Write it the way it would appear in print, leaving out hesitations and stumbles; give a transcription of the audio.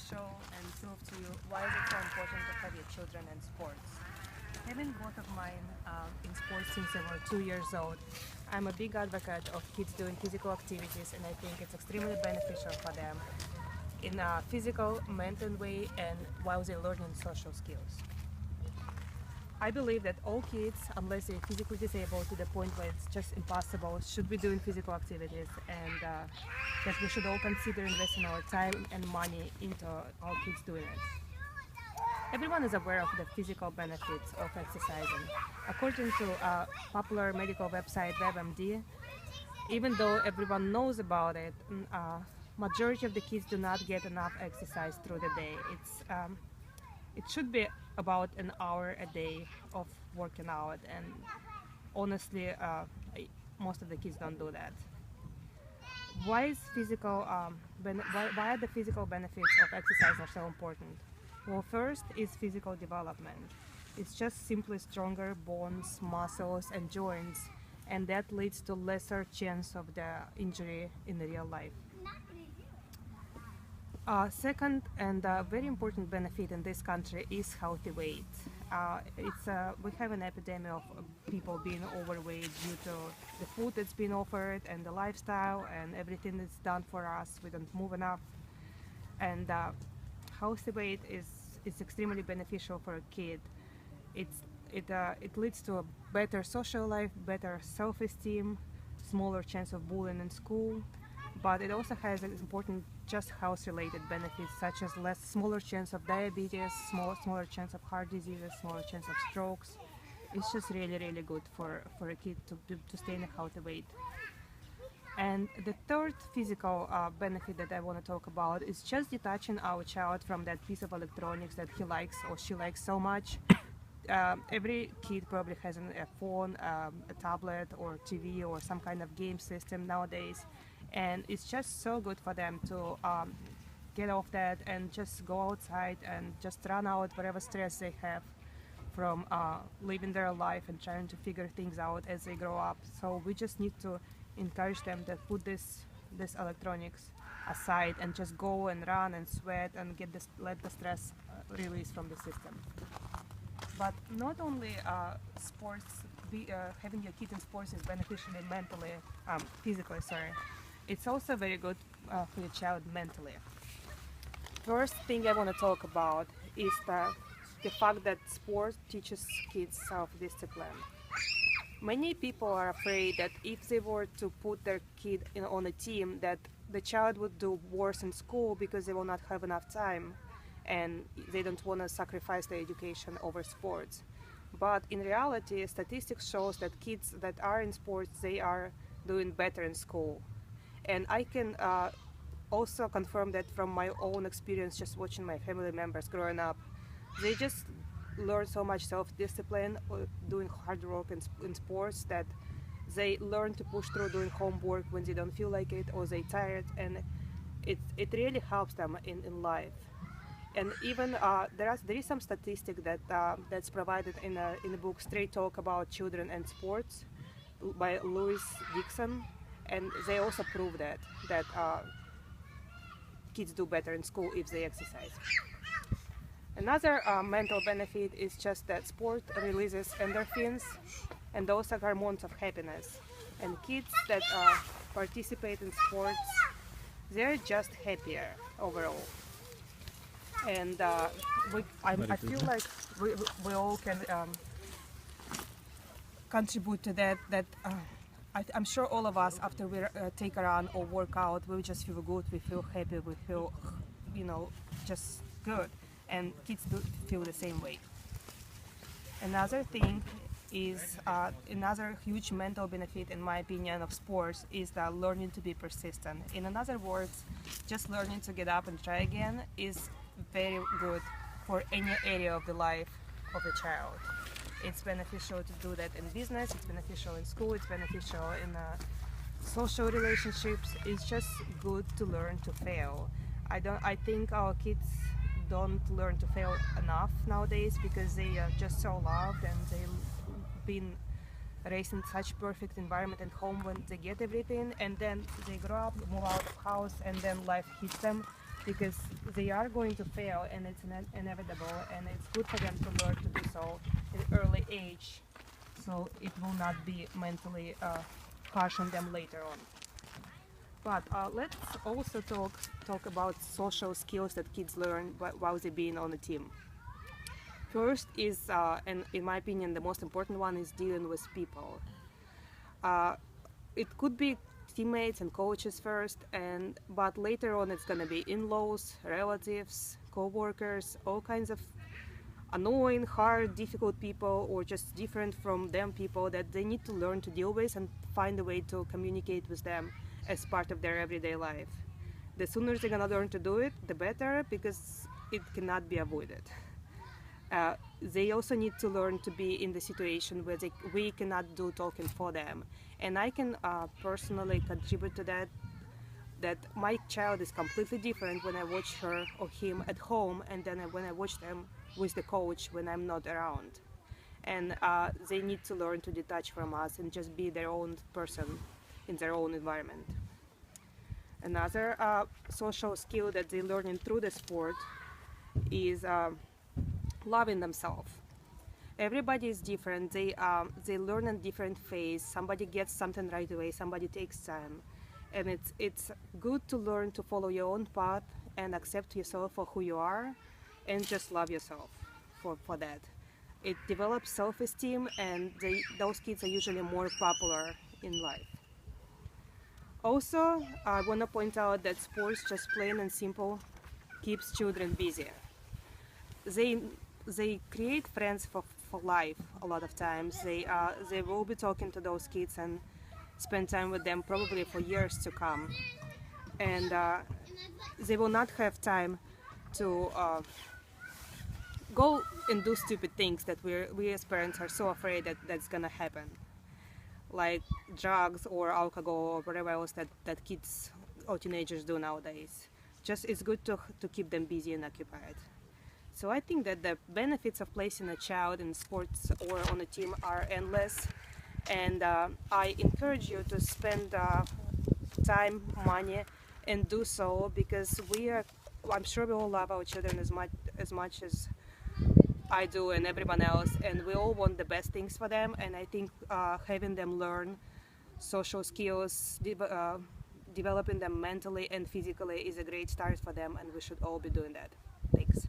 show and prove to you why is it so important to have your children in sports. Having both of mine in sports since they were 2 years old, I'm a big advocate of kids doing physical activities, and I think it's extremely beneficial for them in a physical, mental way, and while they're learning social skills. I believe that all kids, unless they're physically disabled to the point where it's just impossible, should be doing physical activities, and that we should all consider investing our time and money into our kids doing it. Everyone is aware of the physical benefits of exercising. According to a popular medical website, WebMD, even though everyone knows about it, majority of the kids do not get enough exercise through the day. It should be about an hour a day of working out, and honestly, most of the kids don't do that. Why are the physical benefits of exercise are so important? Well, first is physical development. It's just simply stronger bones, muscles, and joints, and that leads to lesser chance of the injury in the real life. Second, and very important benefit in this country is healthy weight. We have an epidemic of people being overweight due to the food that's been offered and the lifestyle and everything that's done for us. We don't move enough, and healthy weight is extremely beneficial for a kid. It leads to a better social life, better self-esteem, smaller chance of bullying in school, but it also has important just health-related benefits such as smaller chance of diabetes, smaller chance of heart diseases, smaller chance of strokes. It's just really good for a kid to stay in a healthy weight. And the third physical benefit that I want to talk about is just detaching our child from that piece of electronics that he likes or she likes so much. Every kid probably has a phone, a tablet or TV or some kind of game system nowadays, and it's just so good for them to get off that and just go outside and just run out whatever stress they have from living their life and trying to figure things out as they grow up. So we just need to encourage them to put this electronics aside and just go and run and sweat and let the stress release from the system. But not only having your kid in sports is beneficial physically, sorry. It's also very good for your child mentally. First thing I want to talk about is the fact that sports teaches kids self-discipline. Many people are afraid that if they were to put their kid on a team, that the child would do worse in school because they will not have enough time and they don't want to sacrifice their education over sports. But in reality, statistics shows that kids that are in sports, they are doing better in school. And I can also confirm that from my own experience just watching my family members growing up. They just learn so much self-discipline doing hard work in sports that they learn to push through doing homework when they don't feel like it or they're tired, and it really helps them in life. And even there is some statistic that's provided in the book Straight Talk About Children and Sports by Louis Dixon, and they also prove that kids do better in school if they exercise. Another mental benefit is just that sport releases endorphins, and those are hormones of happiness. And kids that participate in sports, they're just happier overall. And I feel like we all can contribute to that. I'm sure all of us, after we take a run or work out, we just feel good, we feel happy, we feel, just good. And kids do feel the same way. Another thing is, another huge mental benefit, in my opinion, of sports is that learning to be persistent. In other words, just learning to get up and try again is very good for any area of the life of a child. It's beneficial to do that in business, it's beneficial in school, it's beneficial in social relationships. It's just good to learn to fail. I think our kids don't learn to fail enough nowadays because they are just so loved and they've been raised in such perfect environment at home when they get everything, and then they grow up, move out of house, and then life hits them because they are going to fail, and it's inevitable, and it's good for them to learn to do so at early age, so it will not be mentally harsh on them later on. But let's also talk about social skills that kids learn while they're being on a team. First is, and in my opinion, the most important one is dealing with people. Uh, it could be teammates and coaches first, but later on it's gonna be in-laws, relatives, co-workers, all kinds of annoying, hard, difficult people, or just different from them people that they need to learn to deal with and find a way to communicate with them as part of their everyday life. The sooner they're gonna learn to do it, the better, because it cannot be avoided. They also need to learn to be in the situation where we cannot do talking for them. And I can personally contribute to that my child is completely different when I watch her or him at home, and then when I watch them with the coach when I'm not around. And they need to learn to detach from us and just be their own person in their own environment. Another social skill that they learn through the sport is loving themselves. Everybody is different. They learn in different phase. Somebody gets something right away. Somebody takes time, and it's good to learn to follow your own path and accept yourself for who you are, and just love yourself for that. It develops self-esteem, and those kids are usually more popular in life. Also, I want to point out that sports, just plain and simple, keeps children busy. They create friends for life a lot of times. They will be talking to those kids and spend time with them probably for years to come. And they will not have time to go and do stupid things that we as parents are so afraid that that's gonna happen, like drugs or alcohol or whatever else that kids or teenagers do nowadays. Just it's good to keep them busy and occupied. So I think that the benefits of placing a child in sports or on a team are endless, and I encourage you to spend time, money, and do so, because I'm sure we all love our children as much as I do and everyone else, and we all want the best things for them. And I think having them learn social skills, developing them mentally and physically is a great start for them, and we should all be doing that. Thanks.